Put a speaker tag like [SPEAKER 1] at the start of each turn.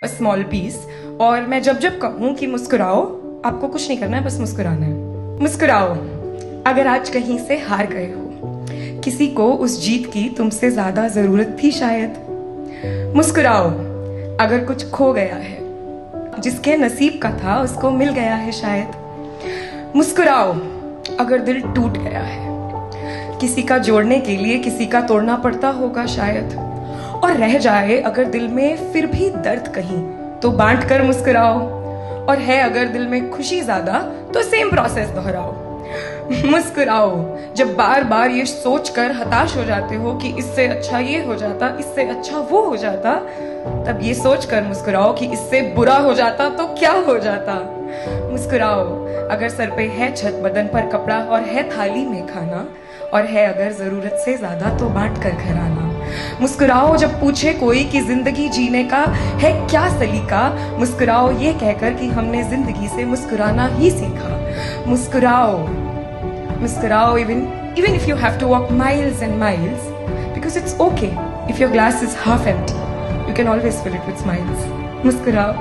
[SPEAKER 1] Small piece और मैं जब जब कहूँ कि मुस्कुराओ, आपको कुछ नहीं करना है, बस मुस्कुराना है। मुस्कुराओ अगर आज कहीं से हार गए हो, किसी को उस जीत की तुमसे ज्यादा जरूरत थी शायद। मुस्कुराओ अगर कुछ खो गया है, जिसके नसीब का था उसको मिल गया है शायद। मुस्कुराओ अगर दिल टूट गया है, किसी का जोड़ने के लिए किसी का तोड़ना पड़ता होगा शायद। और रह जाए अगर दिल में फिर भी दर्द कहीं, तो बांट कर मुस्कुराओ। और है अगर दिल में खुशी ज्यादा, तो सेम प्रोसेस दोहराओ। मुस्कुराओ जब बार बार ये सोच कर हताश हो जाते हो कि इससे अच्छा ये हो जाता, इससे अच्छा वो हो जाता, तब ये सोच कर मुस्कुराओ कि इससे बुरा हो जाता तो क्या हो जाता। मुस्कुराओ अगर सर पे है छत, बदन पर कपड़ा और है थाली में खाना, और है अगर जरूरत से ज्यादा तो बांट कर घर आना। मुस्कुराओ जब पूछे कोई कि जिंदगी जीने का है क्या सलीका, मुस्कुराओ ये कहकर कि हमने जिंदगी से मुस्कुराना ही सीखा। मुस्कुराओ मुस्कुराओ even if you have to walk miles and miles, because it's okay if your glass is half empty, you can always fill it with smiles. मुस्कुराओ।